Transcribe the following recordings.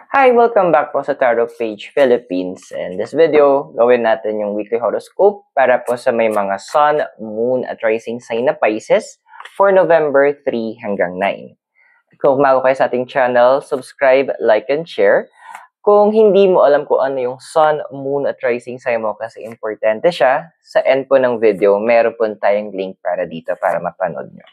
Hi! Welcome back po sa Tarot Page Philippines. And this video, gawin natin yung weekly horoscope para po sa may mga Sun, Moon at Rising sign na Pisces for November 3 hanggang 9. Kung bago kayo sa ating channel, subscribe, like, and share. Kung hindi mo alam kung ano yung Sun, Moon at Rising sign mo kasi importante siya, sa end po ng video, meron po tayong link para dito para mapanood nyo.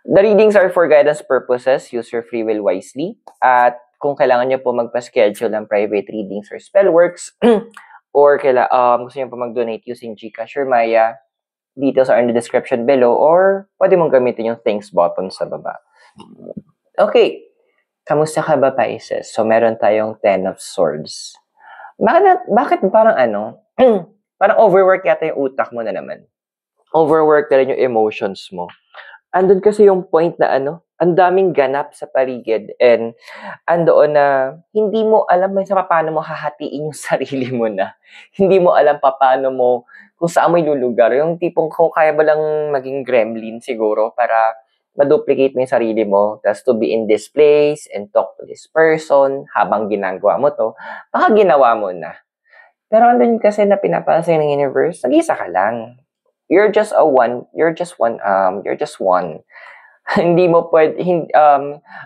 The readings are for guidance purposes. Use your free will wisely. At kung kailangan nyo po magpa-schedule ng private readings or spellworks, or gusto nyo po mag-donate using Gcash or Maya, details are in the description below, or pwede mong gamitin yung thanks button sa baba. Okay. Kamusta ka ba, Pisces? So, meron tayong 10 of Swords. Bakit parang parang overwork yata yung utak mo na naman. Overwork na rin yung emotions mo. Andun kasi yung point na ang daming ganap sa paligid and andoon na hindi mo alam paano mo hahatiin yung sarili mo na. Hindi mo alam paano mo, kung saan mo ilulugar. Yung tipong kung kaya ba lang maging gremlin siguro para ma-duplicate mo yung sarili mo, tas to be in this place and talk to this person habang ginagawa mo to, baka ginawa mo na. Pero andun kasi na pinapansin ng universe, nag-isa ka lang. You're just one. Hindi mo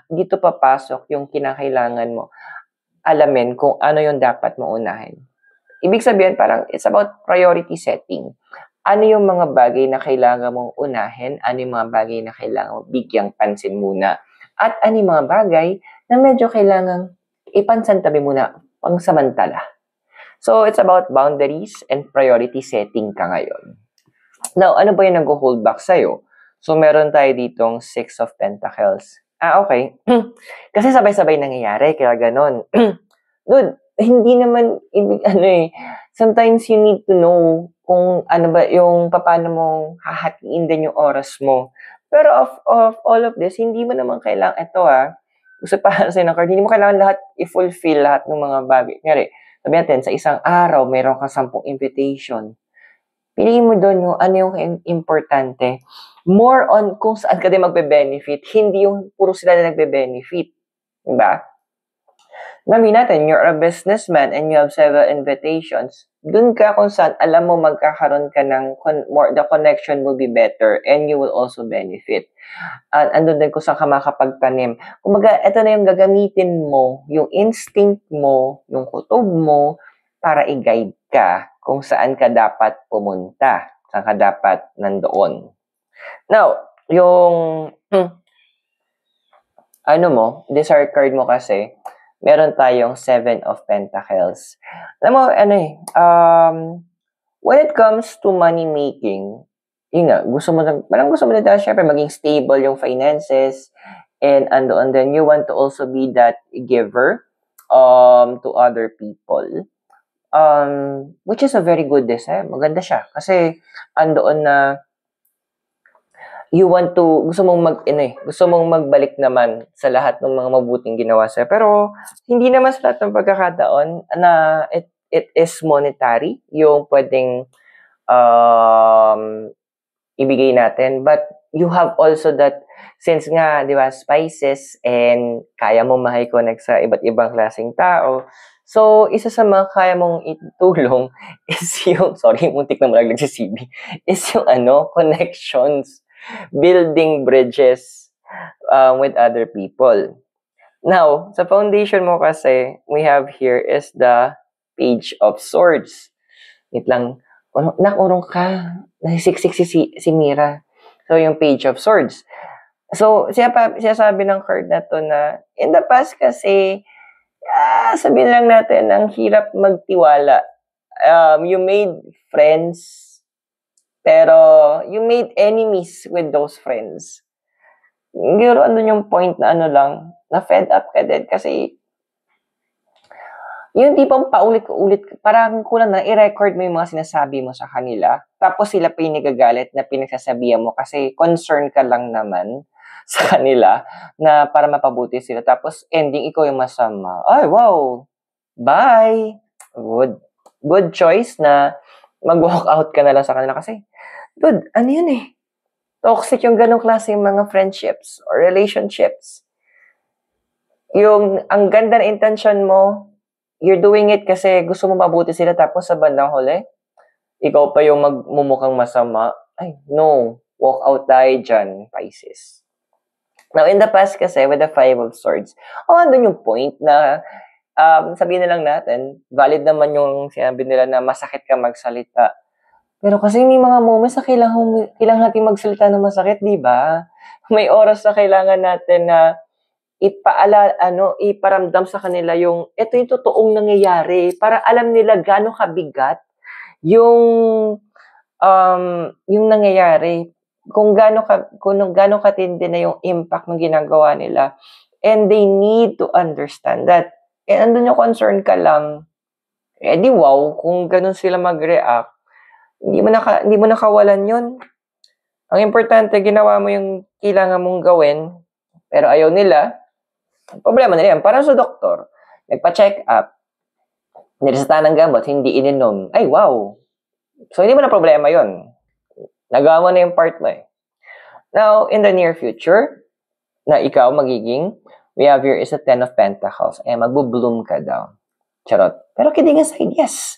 dito papasok yung kinakailangan mo. Alamin kung ano yung dapat mo unahin. Ibig sabihin, parang it's about priority setting. Ano yung mga bagay na kailangan mong unahin? Ano yung mga bagay na kailangan mong bigyang pansin muna? At ano yung mga bagay na medyo kailangan ipansantabi muna pangsamantala? So, it's about boundaries and priority setting ka ngayon. Now, ano ba yung nag-hold back sa'yo? So, meron tayo ditong 6 of Pentacles. Okay. Kasi sabay-sabay nangyayari, kaya ganon. Dude, hindi naman, sometimes you need to know kung ano ba yung paano mong hahatiin din yung oras mo. Pero of all of this, hindi mo naman kailangan, gusto pa sa'yo ng card, hindi mo kailangan lahat i-fulfill lahat ng mga bagay. Ngari, sabi natin, sa isang araw, meron kang 10 invitation. Piliin mo doon yung ano yung importante. More on kung saan ka din magbe-benefit, hindi yung puro sila na nagbe-benefit. Diba? Sabi natin, you're a businessman and you have several invitations. Doon ka kung saan alam mo magkakaroon ka ng the connection will be better and you will also benefit. At andun din kung saan ka makapagtanim. Kumbaga, ito na yung gagamitin mo, yung instinct mo, yung kutob mo, para i-guide ka kung saan ka dapat pumunta, saan ka dapat nandoon. Now, yung desire card mo kasi, meron tayong 7 of Pentacles. Alam mo, when it comes to money making, yun nga, gusto mo na syempre maging stable yung finances, and then you want to also be that giver to other people. Which is a very good desire. Maganda siya. Kasi, andoon na gusto mong magbalik naman sa lahat ng mga mabuting ginawa sa'yo. Pero, hindi naman sa lahat ng pagkakataon na it is monetary yung pwedeng ibigay natin. But, you have also that, since nga, di ba, spices, and kaya mo ma-connect sa iba't ibang klaseng tao. So, isa sa mga kaya mong itulong is yung, muntik na malaglag si CB, is yung connections, building bridges with other people. Now, sa foundation mo kasi, we have here is the Page of Swords. Wait lang, nakurong ka, nasisiksik si Mira. So, yung Page of Swords. So, siya sabi ng card na to na, in the past kasi, sabihin lang natin, ang hirap magtiwala. You made friends, pero you made enemies with those friends. Siguro yung point na na fed up ka din kasi yung tipong paulit-ulit, parang kulang na i-record mo yung mga sinasabi mo sa kanila, tapos sila pa yung nagagalit na pinagsasabihan mo kasi concern ka lang naman sa kanila na para mapabuti sila. Tapos, ending, ikaw yung masama. Ay, wow! Bye! Good choice na mag-walk out ka na lang sa kanila kasi, dude, toxic yung ganong klase yung mga friendships or relationships. yung ang ganda ng intention mo, you're doing it kasi gusto mo mabuti sila tapos sa bandang huli, ikaw pa yung magmumukhang masama. Ay, no. Walk out tayo dyan, Pisces. Now, in the past kasi, with the Five of Swords, andun yung point na sabihin na lang natin, valid naman yung sinabi nila na masakit ka magsalita. Pero kasi may mga moments na kailangan natin magsalita ng masakit, di ba? May oras na kailangan natin na iparamdam sa kanila ito yung totoong nangyayari para alam nila gaano kabigat yung nangyayari, kung gaano katindi na yung impact ng ginagawa nila. And they need to understand that. And andun yung concern ka lang, di wow, kung ganun sila mag-react, hindi mo nakawalan yun. Ang importante, ginawa mo yung kailangan mong gawin, pero ayaw nila, problema nila yan. Parang sa doktor, nagpa-check up, nireseta ng gamot, hindi ininom. Ay, wow. So, hindi mo na problema yun. Nagawa mo na yung part mo eh. Now, in the near future, na ikaw we have here is a Ten of Pentacles. Magbo-bloom ka daw. Charot. Pero kidding aside, yes.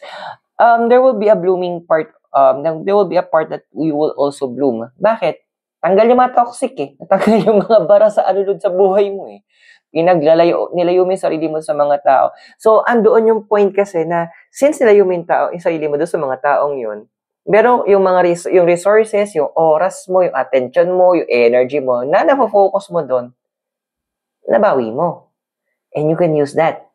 There will be a blooming part. There will be a part that we will also bloom. Bakit? Tanggal yung mga toxic eh. Tanggal yung mga bara sa alulod sa buhay mo eh. Nilayo mo yung sarili mo sa mga tao. So, andoon yung point kasi na since nilayo mo yung sarili mo doon sa mga taong yun, pero yung yung resources, yung oras mo, yung attention mo, yung energy mo, na nafo-focus mo doon, nabawi mo. And you can use that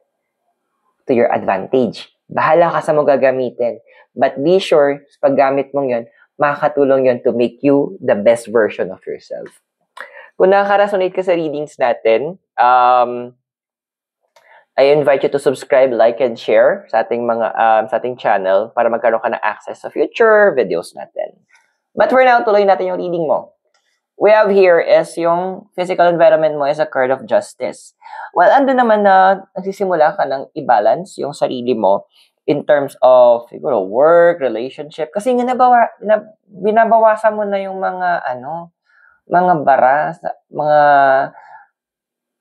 to your advantage. Bahala ka sa mo gagamitin. But be sure, sa paggamit mong yun, makakatulong yun to make you the best version of yourself. Kung nakaka-resonate ka sa readings natin, I invite you to subscribe, like, and share sa ating channel para magkaroon ka ng access sa future videos natin. But for now, tuloy natin yung reading mo. We have here is yung physical environment mo is a card of justice. Well, ando naman na nagsisimula ka ng i-balance yung sarili mo in terms of siguro work, relationship. Kasi nga binabawasan mo na yung mga bara,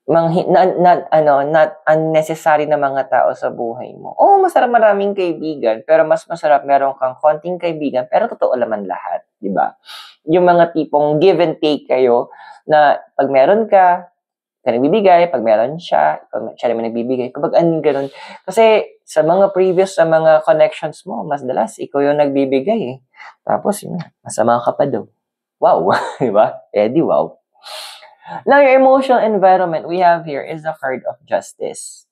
not unnecessary na mga tao sa buhay mo. Masarap maraming kaibigan, pero mas masarap meron kang konting kaibigan, pero totoo naman lahat, di ba? Yung mga tipong give and take kayo, na pag meron ka nagbibigay, pag meron siya naman nagbibigay. Kapag ganun. Kasi sa mga connections mo, mas dalas, ikaw yung nagbibigay eh. Tapos, masama ka pa daw. Wow, di ba? Di wow. Now, your emotional environment we have here is the card of justice.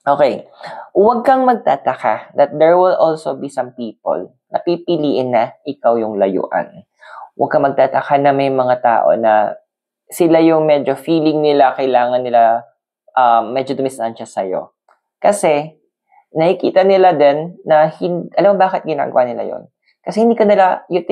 Okay. Huwag kang magtataka that there will also be some people na pipiliin na ikaw yung layuan. Huwag kang magtataka na may mga tao na sila yung medyo feeling nila, kailangan nila medyo dumistansya sa'yo. Kasi, nakikita nila din na, alam mo bakit ginagawa nila yon? Kasi hindi ka nila, ito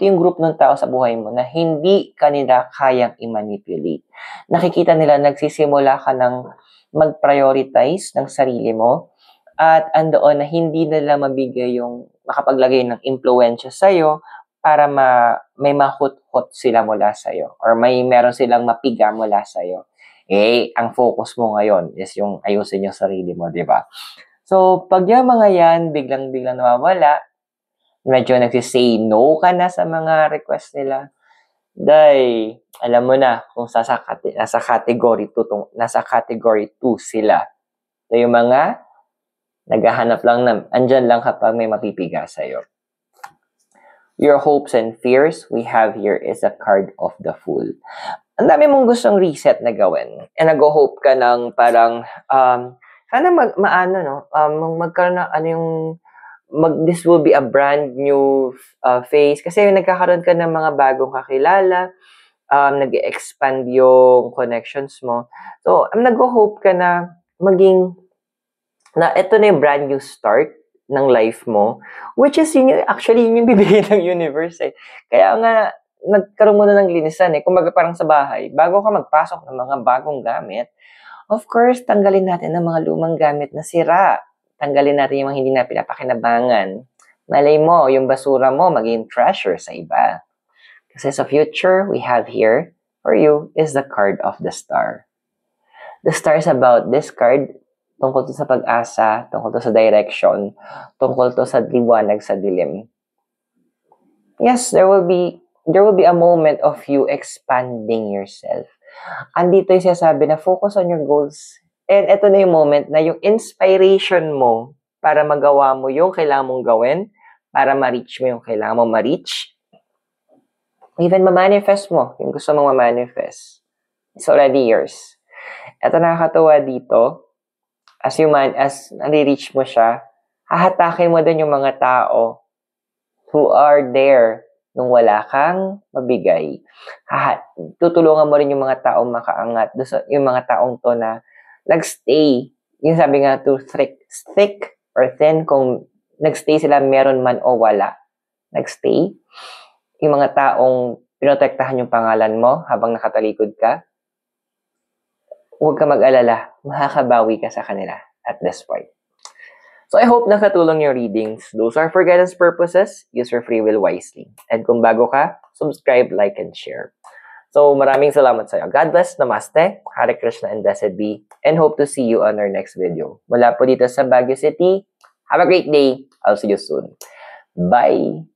yung group ng tao sa buhay mo na hindi ka nila kayang i-manipulate. Nakikita nila, nagsisimula ka ng mag-prioritize ng sarili mo at andoon na hindi nila mabigay yung makapaglagay ng impluensya sa'yo para may mahut-hut sila mula sa'yo or meron silang mapiga mula sa'yo. Ang focus mo ngayon is yung ayusin yung sarili mo, di ba? So, pag yung mga yan, biglang nawawala, medyo nagsisay no ka na sa mga request nila, alam mo na kung nasa category 2 sila. So, yung mga naghahanap lang andyan lang kapag may mapipiga sa'yo. Your hopes and fears we have here is a card of the Fool. Ang dami mong gustong reset na gawin. And nag-hope ka ng parang, sana magkaroon na this will be a brand new phase. Kasi nagkakaroon ka ng mga bagong kakilala, nag-expand yung connections mo. So, nag-hope ka na ito na yung brand new start ng life mo, which is yun yung bibigay ng universe eh. Kaya nga, nagkaroon mo na ng linisan eh. Kumbaga parang sa bahay, bago ka magpasok ng mga bagong gamit, of course, tanggalin natin ang mga lumang gamit na sira. Tanggalin natin yung mga hindi na pinapakinabangan. Malay mo, yung basura mo, maging treasure sa iba. Kasi sa future, we have here, for you, is the card of the Star. The stars about this card, tungkol to sa pag-asa, tungkol to sa direction, tungkol to sa liwanag sa dilim. Yes, there will be a moment of you expanding yourself. Andito yung sinasabi na focus on your goals. And ito na yung moment na yung inspiration mo para magawa mo yung kailangan mong gawin, para ma-reach mo yung kailangan mong ma-reach. Even ma-manifest mo yung gusto mong ma-manifest. It's already yours. Ito nakakatuwa dito, as nare-reach mo siya, hahatakin mo din yung mga tao who are there nung wala kang mabigay. Tutulungan mo rin yung mga taong makaangat, yung mga taong to na nagstay. Yung sabi nga to thick or thin, kung nagstay sila meron man o wala. Nagstay. Yung mga taong pinotektahan yung pangalan mo habang nakatalikod ka, huwag ka mag-alala, makakabawi ka sa kanila at this point. So I hope nakatulong yung readings. Those are for guidance purposes. Use your free will wisely. And kung bago ka, subscribe, like, and share. So maraming salamat sa'yo. God bless, Namaste, Hare Krishna, and blessed be. And hope to see you on our next video. Mula po dito sa Baguio City. Have a great day. I'll see you soon. Bye!